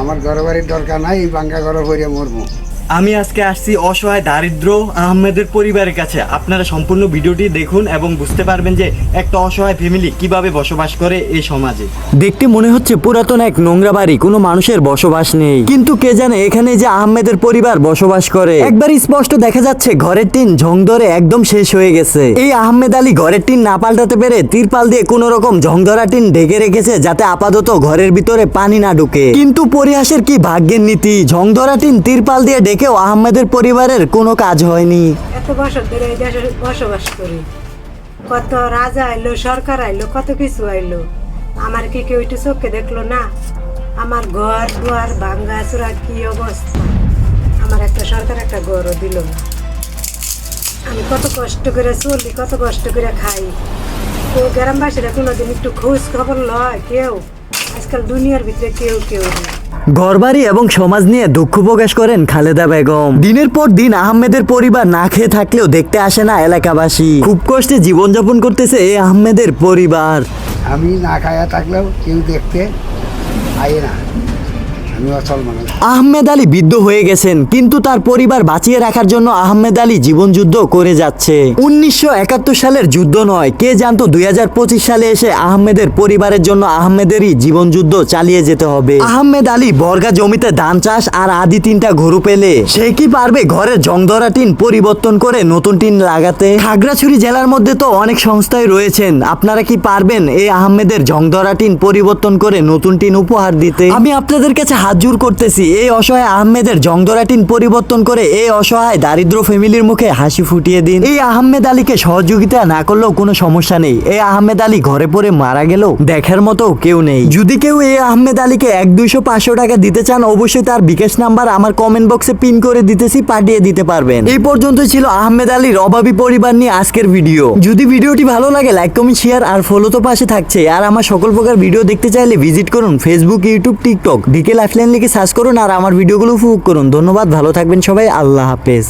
আমার ঘর বাড়ির দরকার নাই, এই ভাঙ্গা ঘরে পড়ে মরবো। আমি আজকে আসছি অসহায় দারিদ্র আহমেদের পরিবারের কাছে। আপনারা সম্পূর্ণ ভিডিওটি দেখুন এবং বুঝতে পারবেন যে একটা অসহায় ফ্যামিলি কিভাবে বসবাস করে এই সমাজে। দেখতে মনে হচ্ছে পুরাতন এক নোংরা বাড়ি, কোনো মানুষের বসবাস নেই, কিন্তু কে জানে এখানে যে আহমেদের পরিবার বসবাস করে। একবার স্পষ্ট দেখা যাচ্ছে ঘরের টিন ঝং ধরে একদম শেষ হয়ে গেছে। এই আহমেদ আলী ঘরের টিন না পাল্টাতে পেরে তিরপাল দিয়ে কোনো রকম ঝং ধরা টিন ঢেকে রেখেছে, যাতে আপাতত ঘরের ভিতরে পানি না ঢুকে। কিন্তু পরিহাসের কি ভাগ্যের নীতি, ঝং ধরা টিন তিরপাল দিয়ে কেউ আহমেদের পরিবারের কোনো কাজ হয়নি। এত বছর ধরে এই দেশে বসবাস করি, কত রাজা আইলো, সরকার আইলো, কত কিছু আইলো, আমার কি কেউ একটু চোখে দেখলো না? আমার ঘর দুয়ার ভাঙ্গা চূড়া কি অবস্থা, আমার একটা সরকার একটা ঘরও দিল না। আমি কত কষ্ট করে চলি, কত কষ্ট করে খাই, তো গ্রামবাসীরা কোনোদিন একটু খোঁজ খবর লয় কেউ? আজকাল দুনিয়ার ভিতরে কেউ নেই। ঘরবাড়ি এবং সমাজ নিয়ে দুঃখ প্রকাশ করেন খালেদা বেগম। দিনের পর দিন আহমেদের পরিবার না খেয়ে থাকলেও দেখতে আসে না এলাকাবাসী। খুব কষ্টে জীবনযাপন করতেছে এই আহমেদের পরিবার। আমি না খায়া থাকলেও কেউ দেখতে আয় না, আমি অচল মানুষ। আহমেদ আলী বৃদ্ধ হয়ে গেছেন, কিন্তু তার পরিবার বাঁচিয়ে রাখার জন্য আহমেদ আলী জীবন যুদ্ধ করে যাচ্ছে। 1971 সালের যুদ্ধ নয়, কে জানতো 2025 সালে এসে আহমেদের পরিবারের জন্য আহমেদেরই জীবন যুদ্ধ চালিয়ে যেতে হবে। আহমেদ আলী বর্গা জমিতে ধান চাষ আর আদি 3টা গরু পেলে সে কি পারবে ঘরের জংধরা টিন পরিবর্তন করে নতুন টিন লাগাতে? খাগড়াছড়ি জেলার মধ্যে তো অনেক সংস্থায় রয়েছেন, আপনারা কি পারবেন এই আহমেদের জংধরা টিন পরিবর্তন করে নতুন টিন উপহার দিতে? আমি আপনাদের কাছে হাত জোর করতেছি, এই অসহায় আহমেদের জংধরা টিন পরিবর্তন করে এই অসহায় দারিদ্র ফ্যামিলির মুখে হাসি ফুটিয়ে দিন। এই আহমেদ আলীকে সহযোগিতা না করলেও কোনো সমস্যা নেই, এই আহমেদ আলী ঘরে পড়ে মারা গেলেও দেখার মতো কেউ নেই। যদি কেউ এই আহমেদ আলীকে 100-200-500 টাকা দিতে চান, অবশ্যই তার বিকাশ নাম্বার আমার কমেন্ট বক্সে পিন করে দিতেছি, পাঠিয়ে দিতে পারবেন। এই পর্যন্ত ছিল আহমেদ আলীর অভাবী পরিবার নিয়ে আজকের ভিডিও। যদি ভিডিওটি ভালো লাগে লাইক কমেন্ট শেয়ার আর ফলো তো পাশে থাকছে। আর আমার সকল প্রকার ভিডিও দেখতে চাইলে ভিজিট করুন Facebook, YouTube, TikTok, DK Lifeline লিখে সার্চ করুন আর আমার ভিডিওগুলো উপভোগ করুন। ধন্যবাদ, ভালো থাকবেন সবাই, আল্লাহ হাফেজ।